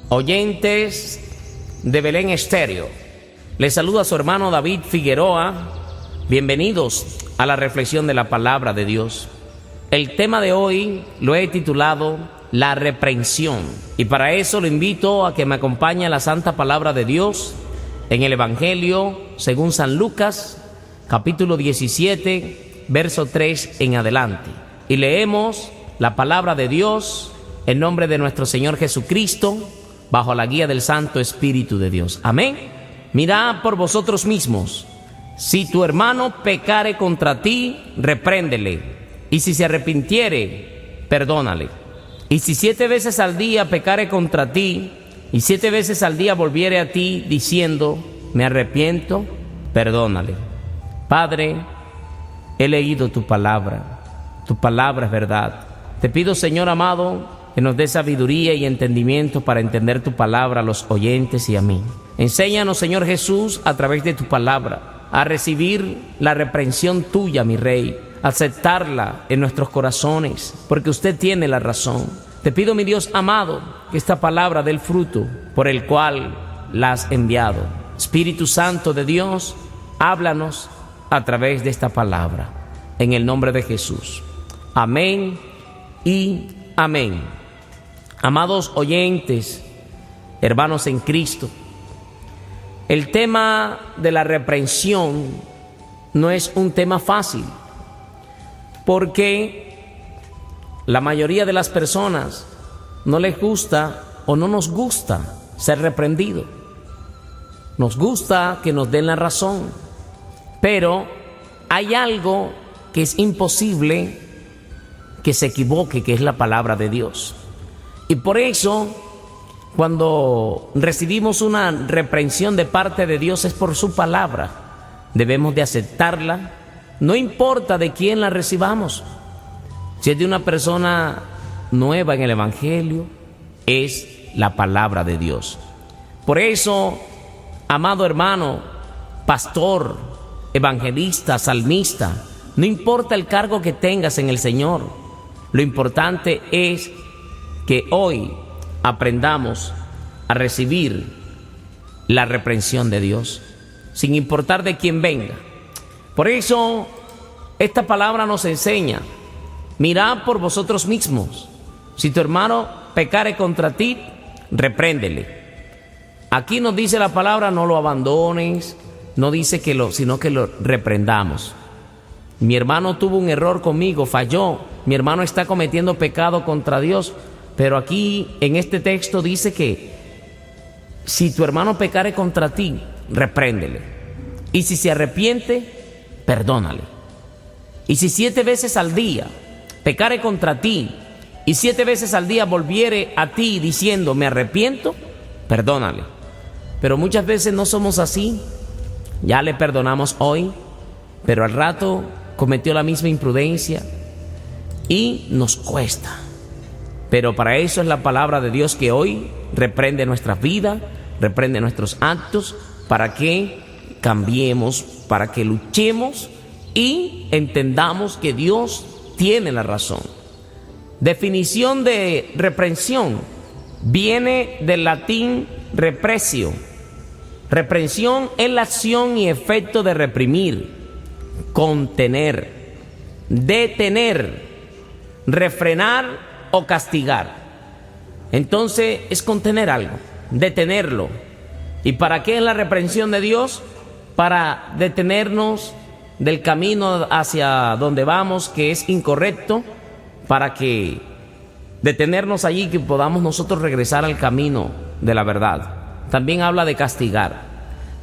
oyentes de Belén Estéreo. Les saluda a su hermano David Figueroa. Bienvenidos a la reflexión de la palabra de Dios. El tema de hoy lo he titulado La reprensión. Y para eso lo invito a que me acompañe a la santa palabra de Dios en el Evangelio según San Lucas, capítulo 17, verso 3 en adelante. Y leemos la palabra de Dios en nombre de nuestro Señor Jesucristo, bajo la guía del Santo Espíritu de Dios. Amén. Mirad por vosotros mismos. Si tu hermano pecare contra ti, repréndele. Y si se arrepintiere, perdónale. Y si 7 veces al día pecare contra ti, y 7 veces al día volviere a ti diciendo, me arrepiento, perdónale. Padre, he leído tu palabra es verdad. Te pido, Señor amado, que nos dé sabiduría y entendimiento para entender tu palabra a los oyentes y a mí. Enséñanos, Señor Jesús, a través de tu palabra, a recibir la reprensión tuya, mi Rey, aceptarla en nuestros corazones, porque usted tiene la razón. Te pido, mi Dios amado, que esta palabra dé el fruto por el cual la has enviado. Espíritu Santo de Dios, háblanos a través de esta palabra, en el nombre de Jesús. Amén y amén. Amados oyentes, hermanos en Cristo, el tema de la reprensión no es un tema fácil, porque la mayoría de las personas no les gusta o no nos gusta ser reprendido. Nos gusta que nos den la razón, pero hay algo que es imposible que se equivoque, que es la palabra de Dios. Y por eso, cuando recibimos una reprensión de parte de Dios, es por su palabra. Debemos de aceptarla, no importa de quién la recibamos. Si es de una persona nueva en el Evangelio, es la palabra de Dios. Por eso, amado hermano, pastor, evangelista, salmista, no importa el cargo que tengas en el Señor, lo importante es que hoy aprendamos a recibir la reprensión de Dios, sin importar de quién venga. Por eso, esta palabra nos enseña, mirad por vosotros mismos. Si tu hermano pecare contra ti, repréndele. Aquí nos dice la palabra, no lo abandones, no dice sino que lo reprendamos. Mi hermano tuvo un error conmigo, falló. Mi hermano está cometiendo pecado contra Dios. Pero aquí en este texto dice que si tu hermano pecare contra ti, repréndele. Y si se arrepiente, perdónale. Y si 7 veces al día pecare contra ti, y 7 veces al día volviere a ti diciendo, me arrepiento, perdónale. Pero muchas veces no somos así. Ya le perdonamos hoy, pero al rato cometió la misma imprudencia y nos cuesta. Pero para eso es la palabra de Dios, que hoy reprende nuestras vidas, reprende nuestros actos, para que cambiemos, para que luchemos y entendamos que Dios tiene la razón. Definición de reprensión viene del latín repressio. Reprensión es la acción y efecto de reprimir, contener, detener, refrenar o castigar. Entonces es contener algo, detenerlo. ¿Y para qué es la reprensión de Dios? Para detenernos del camino hacia donde vamos, que es incorrecto, para que detenernos allí, que podamos nosotros regresar al camino de la verdad. También habla de castigar.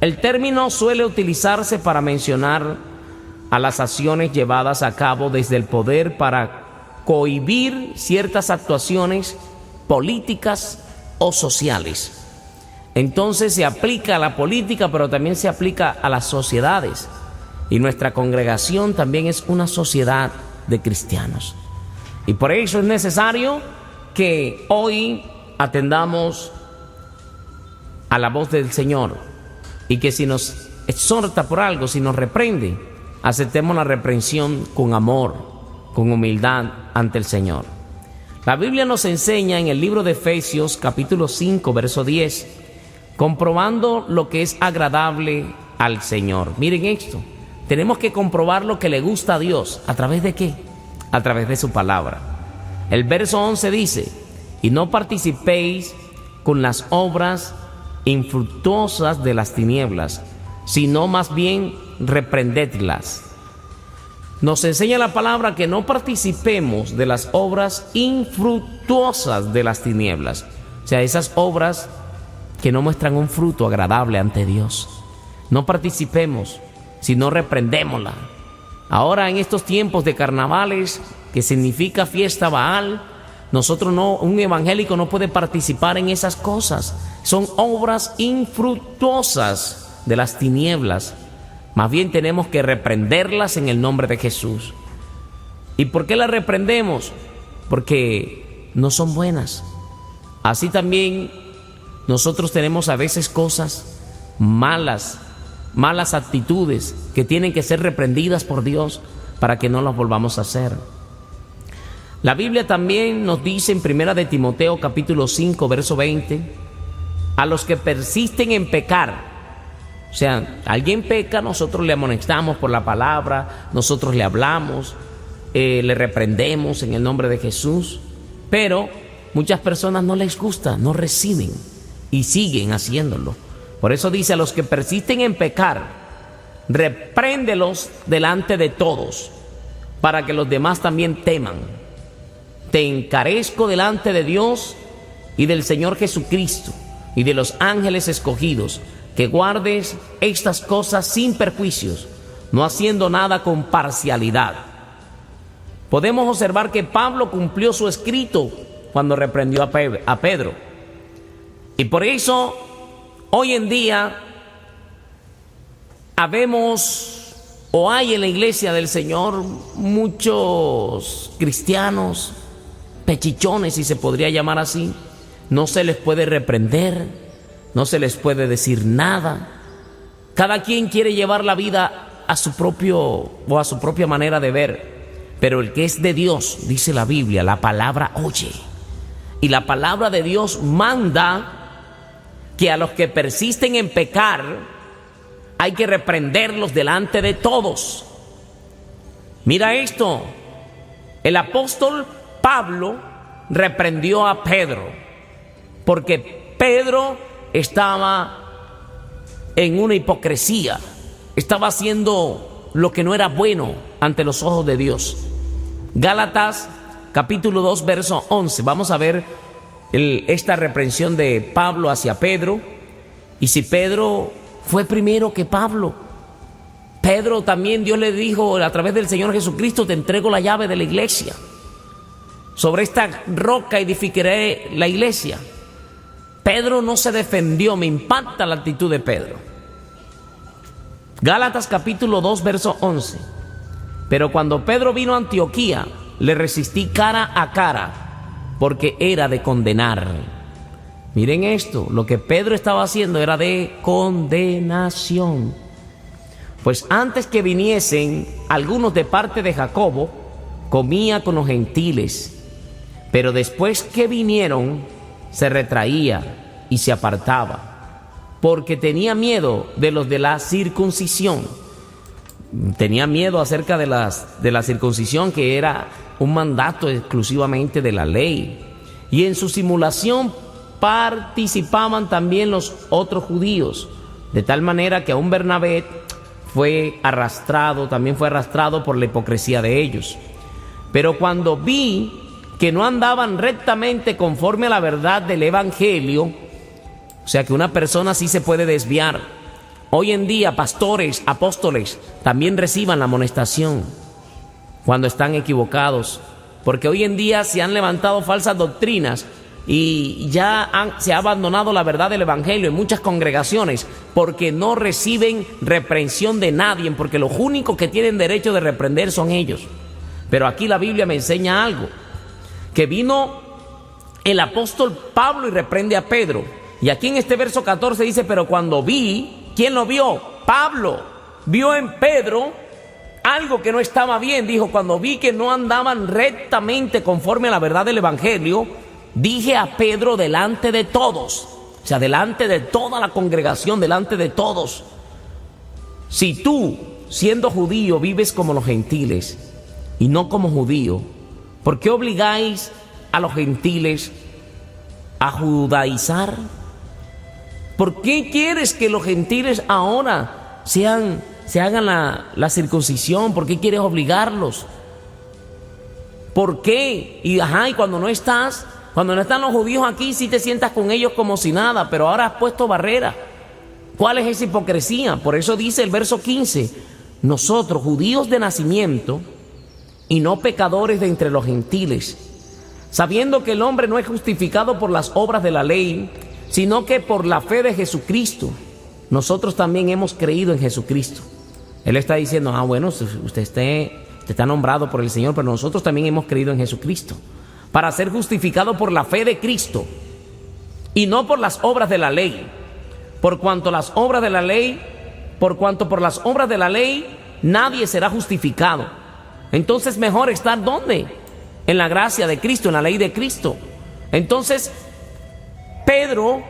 El término suele utilizarse para mencionar a las acciones llevadas a cabo desde el poder para cohibir ciertas actuaciones políticas o sociales. Entonces se aplica a la política, pero también se aplica a las sociedades. Y nuestra congregación también es una sociedad de cristianos. Y por eso es necesario que hoy atendamos a la voz del Señor, y que si nos exhorta por algo, si nos reprende, aceptemos la reprensión con amor, con humildad ante el Señor. La Biblia nos enseña en el libro de Efesios, capítulo 5, verso 10, comprobando lo que es agradable al Señor. Miren esto, tenemos que comprobar lo que le gusta a Dios. ¿A través de qué? A través de su palabra. El verso 11 dice: y no participéis con las obras infructuosas de las tinieblas, sino más bien reprendedlas. Nos enseña la palabra que no participemos de las obras infructuosas de las tinieblas, o sea, esas obras que no muestran un fruto agradable ante Dios. No participemos, sino reprendémosla. Ahora, en estos tiempos de carnavales, que significa fiesta Baal, un evangélico no puede participar en esas cosas. Son obras infructuosas de las tinieblas. Más bien tenemos que reprenderlas en el nombre de Jesús. ¿Y por qué las reprendemos? Porque no son buenas. Así también nosotros tenemos a veces cosas malas actitudes que tienen que ser reprendidas por Dios para que no las volvamos a hacer. La Biblia también nos dice en 1 de Timoteo capítulo 5 verso 20: a los que persisten en pecar. O sea, alguien peca, nosotros le amonestamos por la palabra, nosotros le hablamos, le reprendemos en el nombre de Jesús, pero muchas personas no les gusta, no reciben y siguen haciéndolo. Por eso dice: a los que persisten en pecar, repréndelos delante de todos, para que los demás también teman. Te encarezco delante de Dios y del Señor Jesucristo y de los ángeles escogidos, que guardes estas cosas sin perjuicios, no haciendo nada con parcialidad. Podemos observar que Pablo cumplió su escrito cuando reprendió a Pedro. Y por eso, hoy en día, hay en la iglesia del Señor muchos cristianos pechichones, si se podría llamar así. No se les puede reprender, no se les puede decir nada. Cada quien quiere llevar la vida a su propia manera de ver. Pero el que es de Dios, dice la Biblia, la palabra oye. Y la palabra de Dios manda que a los que persisten en pecar hay que reprenderlos delante de todos. Mira esto, el apóstol Pablo reprendió a Pedro, porque Pedro estaba en una hipocresía, estaba haciendo lo que no era bueno ante los ojos de Dios. Gálatas capítulo 2 verso 11, vamos a ver esta reprensión de Pablo hacia Pedro. Y si Pedro fue primero que Pablo, Pedro también, Dios le dijo a través del Señor Jesucristo: te entrego la llave de la iglesia, sobre esta roca edificaré la iglesia. Pedro no se defendió. Me impacta la actitud de Pedro. Gálatas capítulo 2 verso 11: pero cuando Pedro vino a Antioquía, le resistí cara a cara, porque era de condenar. Miren esto, lo que Pedro estaba haciendo era de condenación. Pues antes que viniesen algunos de parte de Jacobo, comía con los gentiles, pero después que vinieron, se retraía y se apartaba, porque tenía miedo de los de la circuncisión. Tenía miedo acerca de la circuncisión, que era un mandato exclusivamente de la ley. Y en su simulación participaban también los otros judíos, de tal manera que aún Bernabé también fue arrastrado por la hipocresía de ellos. Pero cuando vi que no andaban rectamente conforme a la verdad del evangelio, o sea que una persona sí se puede desviar. Hoy en día pastores, apóstoles también reciban la amonestación cuando están equivocados, porque hoy en día se han levantado falsas doctrinas y se ha abandonado la verdad del evangelio en muchas congregaciones, porque no reciben reprensión de nadie, porque los únicos que tienen derecho de reprender son ellos. Pero aquí la Biblia me enseña algo, que vino el apóstol Pablo y reprende a Pedro. Y aquí en este verso 14 dice: pero cuando vi, ¿quién lo vio? Pablo vio en Pedro algo que no estaba bien. Dijo: cuando vi que no andaban rectamente conforme a la verdad del Evangelio, dije a Pedro delante de todos, o sea, delante de toda la congregación, delante de todos: si tú, siendo judío, vives como los gentiles y no como judío, ¿por qué obligáis a los gentiles a judaizar? ¿Por qué quieres que los gentiles ahora se hagan la circuncisión? ¿Por qué quieres obligarlos? ¿Por qué? Y cuando no están los judíos aquí, sí te sientas con ellos como si nada, pero ahora has puesto barrera. ¿Cuál es esa hipocresía? Por eso dice el verso 15: nosotros, judíos de nacimiento y no pecadores de entre los gentiles, sabiendo que el hombre no es justificado por las obras de la ley, sino que por la fe de Jesucristo. Nosotros también hemos creído en Jesucristo. Él está diciendo: bueno, usted está nombrado por el Señor, pero nosotros también hemos creído en Jesucristo, para ser justificado por la fe de Cristo y no por las obras de la ley. Por cuanto por las obras de la ley nadie será justificado. Entonces mejor estar ¿dónde? En la gracia de Cristo, en la ley de Cristo. Entonces Pedro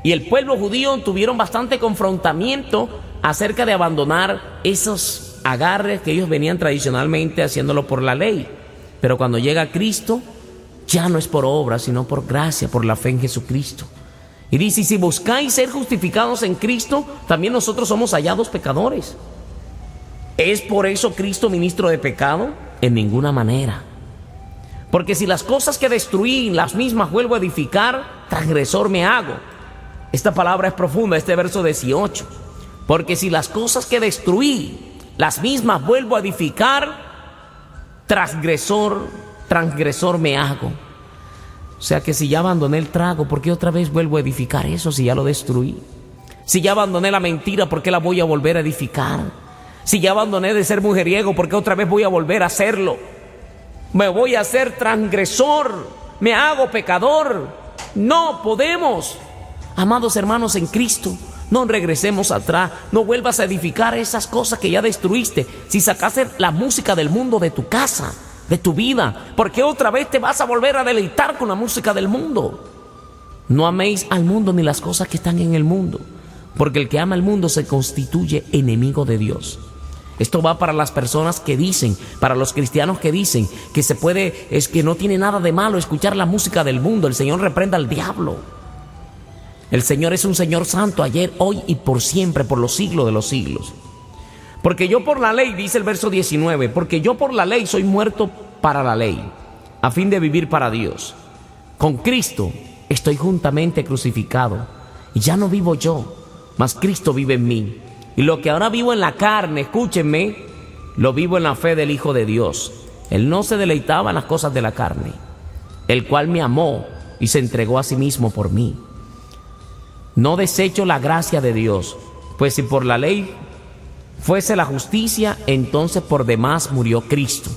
y el pueblo judío tuvieron bastante confrontamiento acerca de abandonar esos agarres que ellos venían tradicionalmente haciéndolo por la ley. Pero cuando llega Cristo, ya no es por obra, sino por gracia, por la fe en Jesucristo. Y dice: y si buscáis ser justificados en Cristo, también nosotros somos hallados pecadores. ¿Es por eso Cristo ministro de pecado? En ninguna manera. Porque si las cosas que destruí, las mismas vuelvo a edificar, transgresor me hago. Esta palabra es profunda, este verso 18. Porque si las cosas que destruí, las mismas vuelvo a edificar, transgresor me hago. O sea que si ya abandoné el trago, ¿por qué otra vez vuelvo a edificar eso si ya lo destruí? Si ya abandoné la mentira, ¿por qué la voy a volver a edificar? Si ya abandoné de ser mujeriego, ¿por qué otra vez voy a volver a hacerlo? Me voy a hacer transgresor, me hago pecador. No podemos. Amados hermanos en Cristo, no regresemos atrás, no vuelvas a edificar esas cosas que ya destruiste. Si sacaste la música del mundo de tu casa, de tu vida, ¿por qué otra vez te vas a volver a deleitar con la música del mundo? No améis al mundo ni las cosas que están en el mundo, porque el que ama el mundo se constituye enemigo de Dios. Esto va para las personas que dicen, para los cristianos que dicen que es que no tiene nada de malo escuchar la música del mundo. El Señor reprenda al diablo. El Señor es un Señor santo ayer, hoy y por siempre, por los siglos de los siglos. Porque yo por la ley, dice el verso 19, porque yo por la ley soy muerto para la ley, a fin de vivir para Dios. Con Cristo estoy juntamente crucificado, y ya no vivo yo, mas Cristo vive en mí. Y lo que ahora vivo en la carne, escúchenme, lo vivo en la fe del Hijo de Dios. Él no se deleitaba en las cosas de la carne, el cual me amó y se entregó a sí mismo por mí. No desecho la gracia de Dios, pues si por la ley fuese la justicia, entonces por demás murió Cristo.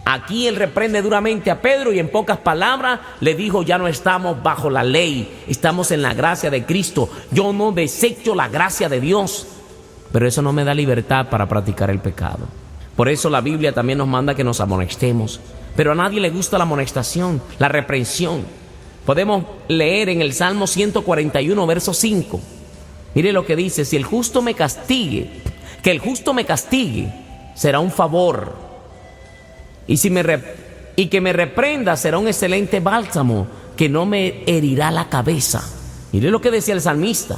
Aquí él reprende duramente a Pedro y en pocas palabras le dijo: ya no estamos bajo la ley, estamos en la gracia de Cristo. Yo no desecho la gracia de Dios, pero eso no me da libertad para practicar el pecado. Por eso la Biblia también nos manda que nos amonestemos, pero a nadie le gusta la amonestación, la reprensión. Podemos leer en el Salmo 141, verso 5. Mire lo que dice: si el justo me castigue, que el justo me castigue, será un favor. Y que me reprenda será un excelente bálsamo, que no me herirá la cabeza. Mire lo que decía el salmista: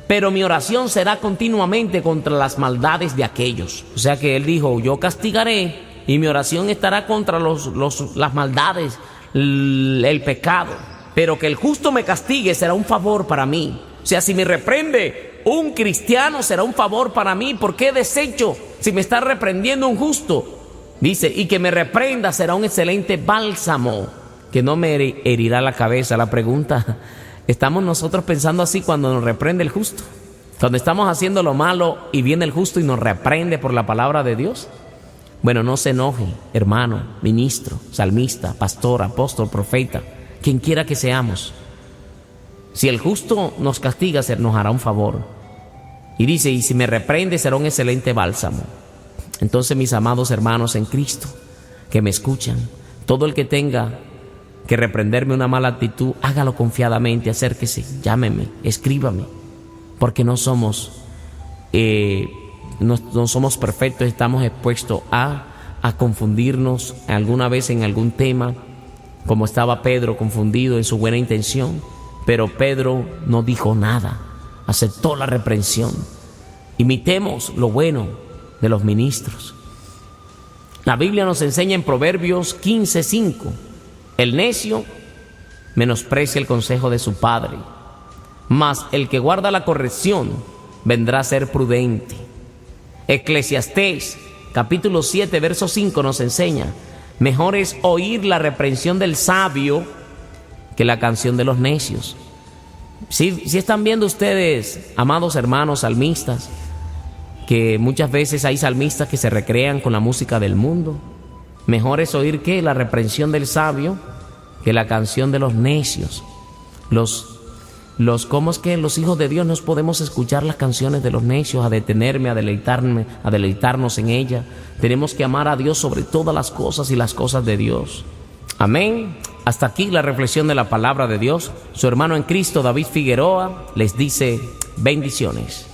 pero mi oración será continuamente contra las maldades de aquellos. O sea que él dijo: yo castigaré, y mi oración estará contra las maldades, el pecado. Pero que el justo me castigue será un favor para mí. O sea, si me reprende un cristiano, será un favor para mí. ¿Por qué desecho si me está reprendiendo un justo? Dice: y que me reprenda será un excelente bálsamo, que no me herirá la cabeza. La pregunta: ¿estamos nosotros pensando así cuando nos reprende el justo? Cuando estamos haciendo lo malo y viene el justo y nos reprende por la palabra de Dios. Bueno, no se enoje, hermano, ministro, salmista, pastor, apóstol, profeta, quien quiera que seamos. Si el justo nos castiga, nos hará un favor. Y dice: y si me reprende será un excelente bálsamo. Entonces, mis amados hermanos en Cristo, que me escuchan, todo el que tenga que reprenderme una mala actitud, hágalo confiadamente, acérquese, llámeme, escríbame, porque no somos perfectos, estamos expuestos a confundirnos alguna vez en algún tema, como estaba Pedro confundido en su buena intención, pero Pedro no dijo nada, aceptó la reprensión. Imitemos lo bueno de los ministros. La Biblia nos enseña en Proverbios 15:5, el necio menosprecia el consejo de su padre, mas el que guarda la corrección vendrá a ser prudente. Eclesiastés capítulo 7 verso 5 nos enseña: mejor es oír la reprensión del sabio que la canción de los necios. Si están viendo ustedes, amados hermanos salmistas, que muchas veces hay salmistas que se recrean con la música del mundo, mejor es oír que la reprensión del sabio que la canción de los necios. ¿Cómo es que los hijos de Dios nos podemos escuchar las canciones de los necios, a detenerme, a deleitarnos en ella? Tenemos que amar a Dios sobre todas las cosas y las cosas de Dios. Amén. Hasta aquí la reflexión de la palabra de Dios. Su hermano en Cristo, David Figueroa, les dice bendiciones.